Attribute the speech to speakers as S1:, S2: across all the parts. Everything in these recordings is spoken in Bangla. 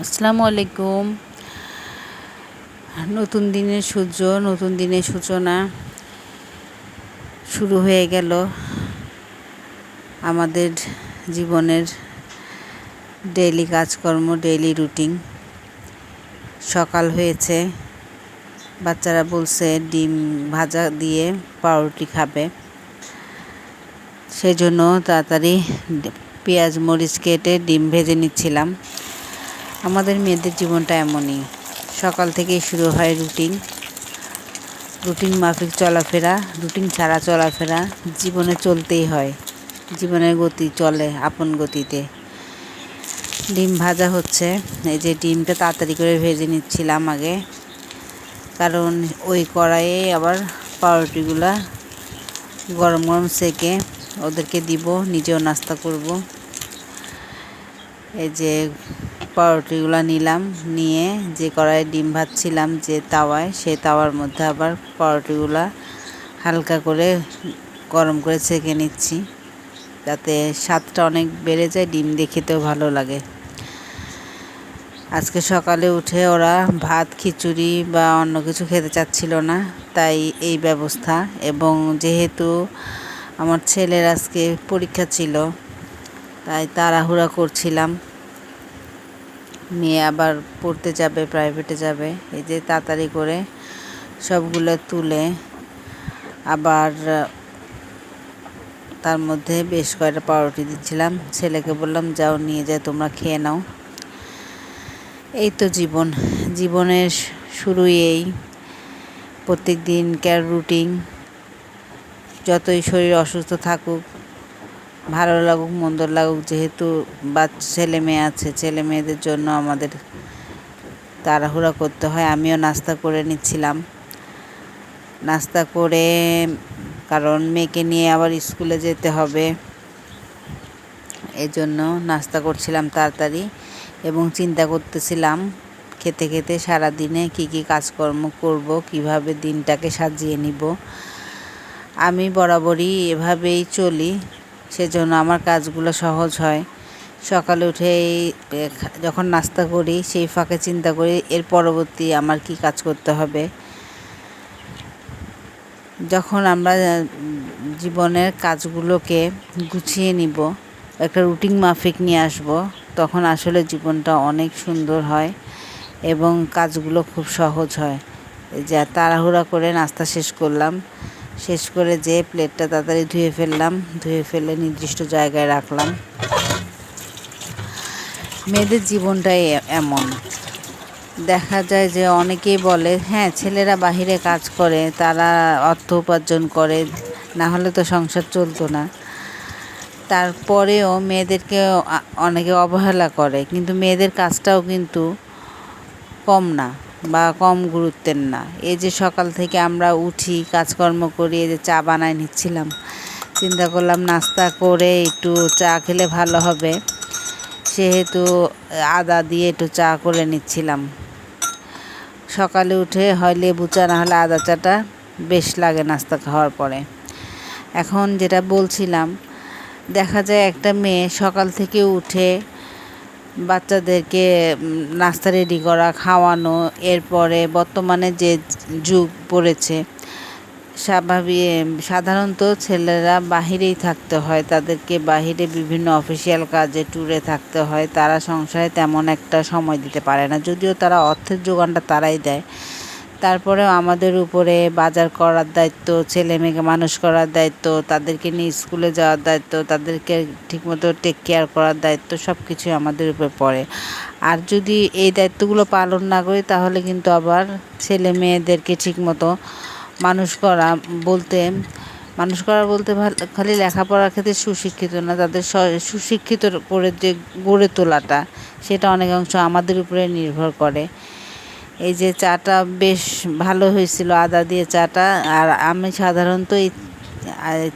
S1: আসসালামু আলাইকুম। নতুন দিনের সূর্য, নতুন দিনের সূচনা শুরু হয়ে গেল। আমাদের জীবনের ডেইলি কাজকর্ম, ডেইলি রুটিন। সকাল হয়েছে, বাচ্চারা বলছে ডিম ভাজা দিয়ে পাউরুটি খাবে। সেজন্য তাড়াতাড়ি পেঁয়াজ মরিচ কেটে ডিম ভেজে নিচ্ছিলাম। আমাদের মেয়েদের জীবনটা এমনই, সকাল থেকেই শুরু হয় রুটিন মাফিক চলাফেরা, রুটিন ছাড়া চলাফেরা জীবনে চলতেই হয়। জীবনের গতি চলে আপন গতিতে। ডিম ভাজা হচ্ছে, এই যে ডিমটা তাড়াতাড়ি করে ভেজে নিচ্ছিলাম আগে, কারণ ওই কড়াইয়ে আবার পাউরুটিগুলা গরম গরম সেকে ওদেরকে দিব, নিজেও নাস্তা করব। এই যে পাউরুটিগুলো নিলাম, নিয়ে যে কড়াইয়ে ডিম ভাজছিলাম যে তাওয়ায়, সেই তাওয়ার মধ্যে আবার পাউরুটিগুলো হালকা করে গরম করে ছেঁকে নিচ্ছি, যাতে স্বাদটা অনেক বেড়ে যায়, ডিম দিয়ে খেতেও ভালো লাগে। আজকে সকালে উঠে ওরা ভাত খিচুড়ি বা অন্য কিছু খেতে চাচ্ছিল না, তাই এই ব্যবস্থা। এবং যেহেতু আমার ছেলের আজকে পরীক্ষা ছিল, তাই তাড়াহুড়া করছিলাম। মেয়ে আবার পড়তে যাবে, প্রাইভেটে যাবে। এই যে তাড়াতাড়ি করে সবগুলো তুলে আবার তার মধ্যে বেশ কয়েকটা পাউরুটি দিচ্ছিলাম। ছেলেকে বললাম, যাও নিয়ে যায়, তোমরা খেয়ে নাও। এই তো জীবনের শুরুই এই। প্রত্যেক দিনকার রুটিন, যতই শরীর অসুস্থ থাকুক, ভালো লাগুক মন্দ লাগুক, যেহেতু ছেলে মেয়ে আছে, ছেলে মেয়েদের জন্য আমাদের তাড়াহুড়া করতে হয়। আমিও নাস্তা করে নিচ্ছিলাম, নাস্তা করে, কারণ মেয়েকে নিয়ে আবার স্কুলে যেতে হবে, এই জন্য নাস্তা করছিলাম তাড়াতাড়ি। এবং চিন্তা করতেছিলাম খেতে খেতে সারাদিনে কী কী কাজকর্ম করব, কিভাবে দিনটাকে সাজিয়ে নিব। আমি বরাবরই এভাবেই চলি, সেজন্য আমার কাজগুলো সহজ হয়। সকালে উঠে যখন নাস্তা করি, সেই ফাঁকে চিন্তা করি এর পরবর্তী আমার কি কাজ করতে হবে। যখন আমরা জীবনের কাজগুলোকে গুছিয়ে নিব, একটা রুটিন মাফিক নিয়ে আসব, তখন আসলে জীবনটা অনেক সুন্দর হয় এবং কাজগুলো খুব সহজ হয়। যা তাড়াহুড়া করে নাস্তা শেষ করলাম, শেষ করে যে প্লেটটা তাড়াতাড়ি ধুয়ে ফেললাম, ধুয়ে ফেলে নির্দিষ্ট জায়গায় রাখলাম। মেয়েদের জীবনটাই এমন। দেখা যায় যে অনেকেই বলে, হ্যাঁ ছেলেরা বাহিরে কাজ করে, তারা অর্থ উপার্জন করে, না হলে তো সংসার চলতো না। তারপরেও মেয়েদেরকে অনেকে অবহেলা করে, কিন্তু মেয়েদের কাজটাও কিন্তু কম না বা কম গুরুত্বের না। এই যে সকাল থেকে আমরা উঠি, কাজকর্ম করি, এই যে চা বানায় নিচ্ছিলাম, চিন্তা করলাম নাস্তা করে একটু চা খেলে ভালো হবে, সেহেতু আদা দিয়ে একটু চা করে নিচ্ছিলাম। সকালে উঠে হয় লেবু চা, না হলে আদা চাটা বেশ লাগে নাস্তা খাওয়ার পরে। এখন যেটা বলছিলাম, দেখা যায় একটা মেয়ে সকাল থেকে উঠে বাচ্চাদেরকে নাস্তা রেডি করা, খাওয়ানো, এরপরে বর্তমানে যে যুগ পড়েছে, সাধারণত ছেলেরা বাহিরেই থাকতে হয়, তাদেরকে বাহিরে বিভিন্ন অফিসিয়াল কাজে ট্যুরে থাকতে হয়, তারা সংসারে তেমন একটা সময় দিতে পারে না। যদিও তারা অর্থের যোগানটা তারাই দেয়, তারপরেও আমাদের উপরে বাজার করার দায়িত্ব, ছেলে মেয়েকে মানুষ করার দায়িত্ব, তাদেরকে নিয়ে স্কুলে যাওয়ার দায়িত্ব, তাদেরকে ঠিকমতো টেক কেয়ার করার দায়িত্ব, সব কিছুই আমাদের উপরে পড়ে। আর যদি এই দায়িত্বগুলো পালন না করি, তাহলে কিন্তু আবার ছেলে মেয়েদেরকে ঠিকমতো মানুষ করা বলতে খালি লেখাপড়ার ক্ষেত্রে সুশিক্ষিত না, তাদের সুশিক্ষিত করে যে গড়ে তোলাটা, সেটা অনেকাংশ আমাদের উপরে নির্ভর করে। এই যে চাটা বেশ ভালো হয়েছিল, আদা দিয়ে চাটা। আর আমি সাধারণত এই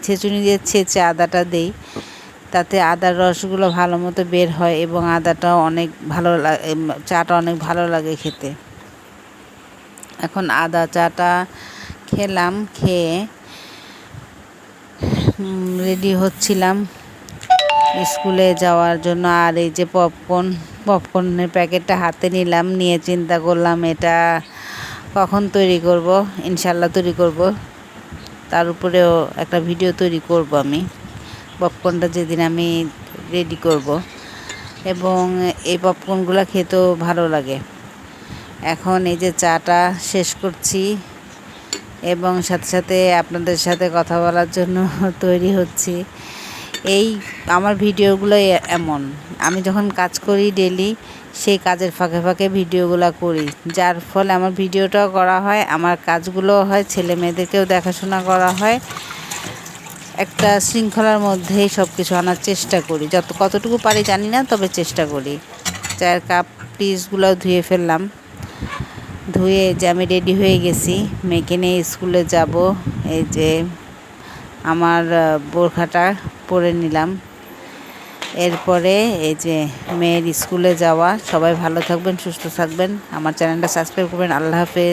S1: ছেঁচুনি দিয়ে ছেঁচে আদাটা দিই, তাতে আদার রসগুলো ভালো মতো বের হয় এবং আদাটাও অনেক ভালো লাগে, চাটা অনেক ভালো লাগে খেতে। এখন আদা চাটা খেলাম, খেয়ে রেডি হচ্ছিলাম স্কুলে যাওয়ার জন্য। আর এই যে পপকর্নের প্যাকেটটা হাতে নিলাম, নিয়ে চিন্তা করলাম এটা কখন তৈরি করব। ইনশাল্লাহ তৈরি করব, তার উপরেও একটা ভিডিও তৈরি করব আমি পপকর্নটা যেদিন আমি রেডি করব। এবং এই পপকর্নগুলো খেতেও ভালো লাগে। এখন এই যে চাটা শেষ করছি এবং সাথে সাথে আপনাদের সাথে কথা বলার জন্য তৈরি হচ্ছি। এই আমার ভিডিওগুলো এমন, আমি যখন কাজ করি ডেলি, সেই কাজের ফাঁকে ফাঁকে ভিডিওগুলো করি, যার ফলে আমার ভিডিওটাও করা হয়, আমার কাজগুলোও হয়, ছেলে মেয়েদেরকেও দেখাশোনা করা হয়। একটা শৃঙ্খলার মধ্যেই সব কিছু আনার চেষ্টা করি, কতটুকু পারি জানি না, তবে চেষ্টা করি। চায়ের কাপ পিসগুলো ধুয়ে ফেললাম, ধুয়ে যে আমি রেডি হয়ে গেছি, মেয়েকে নিয়ে স্কুলে যাব। এই যে আমার বোরখাটা পরে নিলাম। এরপরে এই যে মেয়ের স্কুলে যাওয়া। সবাই ভালো থাকবেন, সুস্থ থাকবেন, আমার চ্যানেলটা সাবস্ক্রাইব করবেন। আল্লাহ হাফেজ।